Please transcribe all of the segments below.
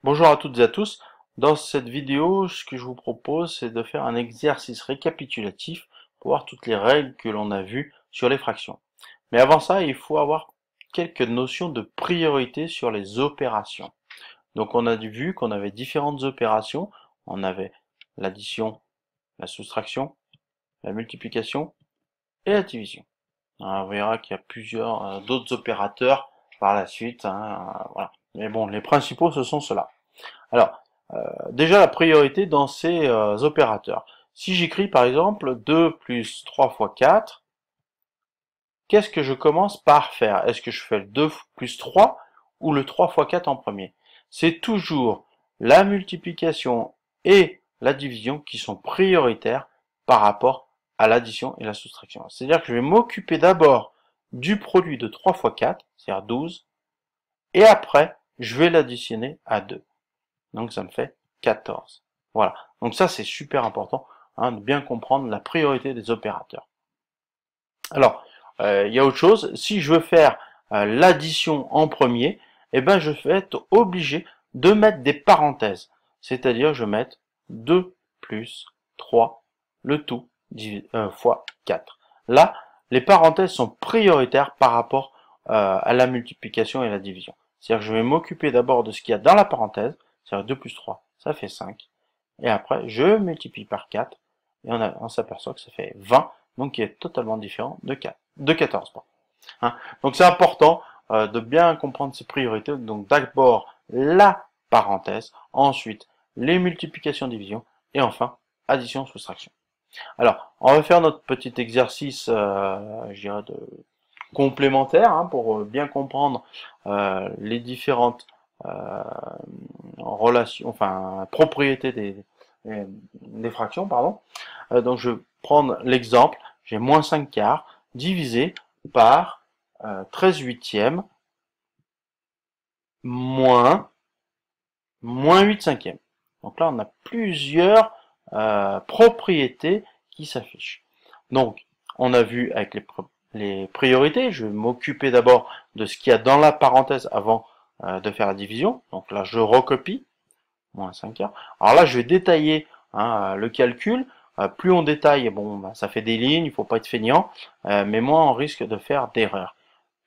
Bonjour à toutes et à tous. Dans cette vidéo, ce que je vous propose, c'est de faire un exercice récapitulatif pour voir toutes les règles que l'on a vues sur les fractions. Mais avant ça, il faut avoir quelques notions de priorité sur les opérations. Donc on a vu qu'on avait différentes opérations. On avait l'addition, la soustraction, la multiplication et la division. On verra qu'il y a plusieurs d'autres opérateurs par la suite, voilà. Mais bon, les principaux, ce sont ceux-là. Alors, déjà la priorité dans ces opérateurs. Si j'écris par exemple 2 plus 3 fois 4, qu'est-ce que je commence par faire? Est-ce que je fais le 2 plus 3 ou le 3 fois 4 en premier? C'est toujours la multiplication et la division qui sont prioritaires par rapport à l'addition et la soustraction. C'est-à-dire que je vais m'occuper d'abord du produit de 3 fois 4, c'est-à-dire 12, et après, je vais l'additionner à 2. Donc ça me fait 14. Voilà. Donc ça, c'est super important de bien comprendre la priorité des opérateurs. Alors, il y a autre chose. Si je veux faire l'addition en premier, eh ben, je vais être obligé de mettre des parenthèses. C'est-à-dire, je vais mettre 2 plus 3, le tout fois 4. Là, les parenthèses sont prioritaires par rapport à la multiplication et la division. C'est-à-dire que je vais m'occuper d'abord de ce qu'il y a dans la parenthèse, c'est-à-dire 2 plus 3, ça fait 5. Et après, je multiplie par 4, et on s'aperçoit que ça fait 20, donc qui est totalement différent de 14. Donc c'est important de bien comprendre ces priorités. Donc d'abord la parenthèse, ensuite les multiplications, division, et enfin addition, soustraction. Alors, on va faire notre petit exercice, je dirais, de complémentaire, pour bien comprendre les différentes relations, enfin propriétés des fractions, pardon. Donc je vais prendre l'exemple, j'ai moins 5 quarts divisé par 13 huitièmes moins 8 cinquièmes. Donc là on a plusieurs propriétés qui s'affichent. Donc on a vu avec les priorités, je vais m'occuper d'abord de ce qu'il y a dans la parenthèse avant de faire la division. Donc là je recopie, moins 5 quarts. Alors là je vais détailler le calcul. Plus on détaille, bon, ça fait des lignes, il faut pas être feignant, mais moins on risque de faire d'erreurs.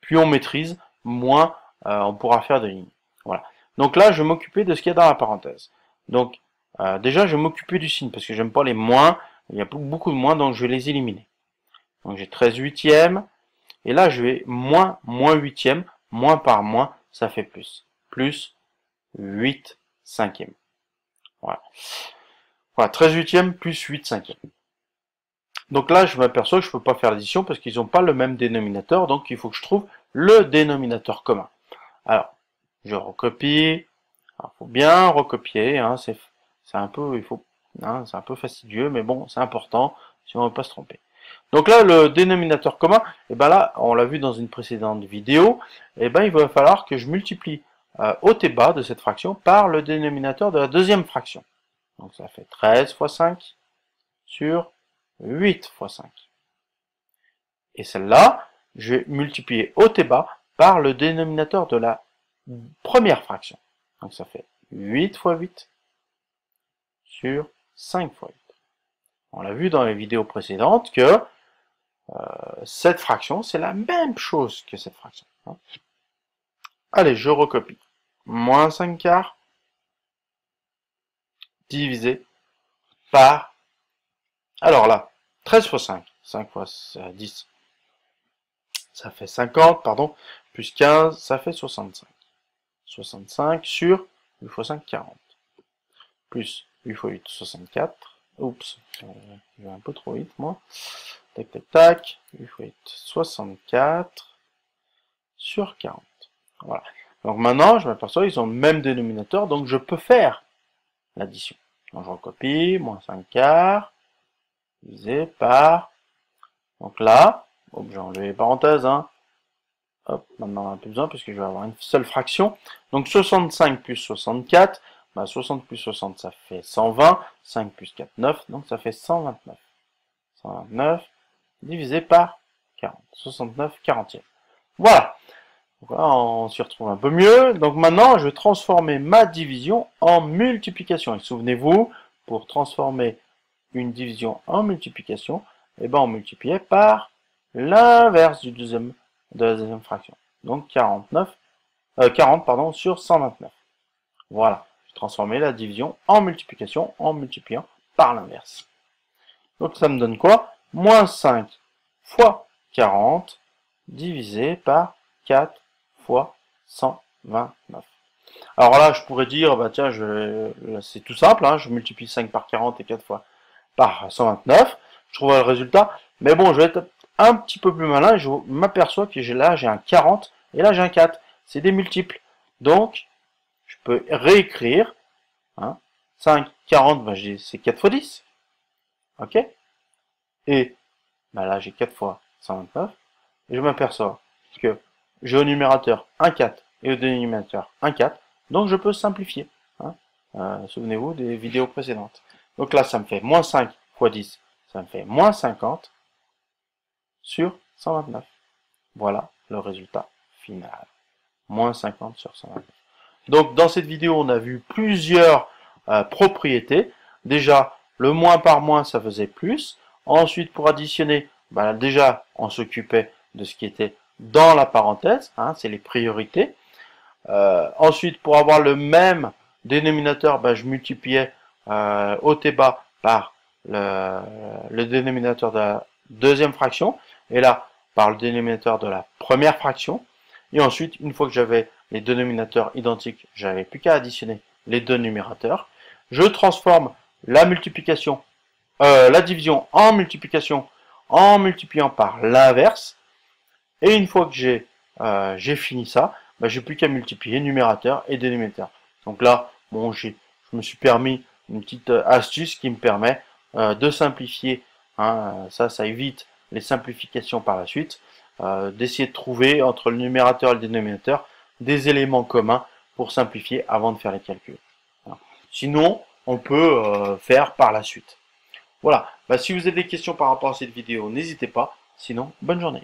Plus on maîtrise, moins on pourra faire de lignes. Voilà. Donc là, je vais m'occuper de ce qu'il y a dans la parenthèse. Donc, déjà, je vais m'occuper du signe, parce que j'aime pas les moins, il y a beaucoup de moins, donc je vais les éliminer. Donc j'ai 13 huitièmes, et là, je vais moins 8e, moins par moins, ça fait plus. Plus 8 cinquièmes. Voilà. Voilà, 13 huitièmes plus 8 cinquièmes. Donc là, je m'aperçois que je ne peux pas faire l'addition parce qu'ils n'ont pas le même dénominateur, donc il faut que je trouve le dénominateur commun. Alors, je recopie. Il faut bien recopier, c'est un peu, c'est un peu fastidieux, mais bon, c'est important si on ne veut pas se tromper. Donc là, le dénominateur commun, et ben là, on l'a vu dans une précédente vidéo, et ben il va falloir que je multiplie haut et bas de cette fraction par le dénominateur de la deuxième fraction. Donc ça fait 13 fois 5 sur 8 fois 5. Et celle-là, je vais multiplier haut et bas par le dénominateur de la première fraction. Donc ça fait 8 fois 8 sur 5 fois 8. On l'a vu dans les vidéos précédentes que cette fraction, c'est la même chose que cette fraction. Allez, je recopie. Moins 5 quarts divisé par... Alors là, 13 fois 5. 5 fois 10, ça fait 50, pardon. Plus 15, ça fait 65. 65 sur 8 fois 5, 40. Plus 8 fois 8, 64. Oups, je vais un peu trop vite, moi. Tac, tac, tac. 8 fois 8, 64 sur 40. Voilà. Donc maintenant, je m'aperçois qu'ils ont le même dénominateur, donc je peux faire l'addition. Donc je recopie, moins 5 quarts, divisé par... Donc là, j'ai enlevé les parenthèses, Hop, maintenant on n'a plus besoin puisque je vais avoir une seule fraction. Donc 65 plus 64, 60 plus 60 ça fait 120, 5 plus 4, 9, donc ça fait 129. 129 divisé par 40, 69 40e. Voilà, Voilà, on s'y retrouve un peu mieux. Donc maintenant, je vais transformer ma division en multiplication. Et souvenez-vous, pour transformer une division en multiplication, eh ben, on multipliait par l'inverse de la deuxième fraction. Donc 40 pardon, sur 129. Voilà, j'ai transformé la division en multiplication en multipliant par l'inverse. Donc ça me donne quoi? Moins 5 fois 40 divisé par 4 fois 129. Alors là, je pourrais dire, bah tiens, c'est tout simple, hein, je multiplie 5 par 40 et 4 fois par 129, je trouve le résultat. Mais bon, je vais être un petit peu plus malin, je m'aperçois que là, j'ai un 40 et là, j'ai un 4. C'est des multiples. Donc, je peux réécrire, hein, 5, 40, bah, c'est 4 fois 10. Ok? Et bah là, j'ai 4 fois 129. Et je m'aperçois que j'ai au numérateur un 4 et au dénominateur un 4. Donc, je peux simplifier. Hein. Souvenez-vous des vidéos précédentes. Donc là, ça me fait moins 5 fois 10. Ça me fait moins 50 sur 129. Voilà le résultat final. Moins 50 sur 129. Donc, dans cette vidéo, on a vu plusieurs propriétés. Déjà, le moins par moins, ça faisait plus. Ensuite, pour additionner, bah, déjà, on s'occupait de ce qui était dans la parenthèse, hein, c'est les priorités. Ensuite, pour avoir le même dénominateur, bah, je multipliais haut et bas par le dénominateur de la deuxième fraction, et là, par le dénominateur de la première fraction. Et ensuite, une fois que j'avais les deux dénominateurs identiques, j'avais plus qu'à additionner les deux numérateurs. Je transforme la multiplication, la division en multipliant par l'inverse. Et une fois que j'ai fini ça, bah, j'ai plus qu'à multiplier numérateur et dénominateur. Donc là, bon, je me suis permis une petite astuce qui me permet de simplifier. Hein, ça évite les simplifications par la suite. D'essayer de trouver entre le numérateur et le dénominateur des éléments communs pour simplifier avant de faire les calculs. Voilà. Sinon, on peut faire par la suite. Voilà. Bah, si vous avez des questions par rapport à cette vidéo, n'hésitez pas. Sinon, bonne journée.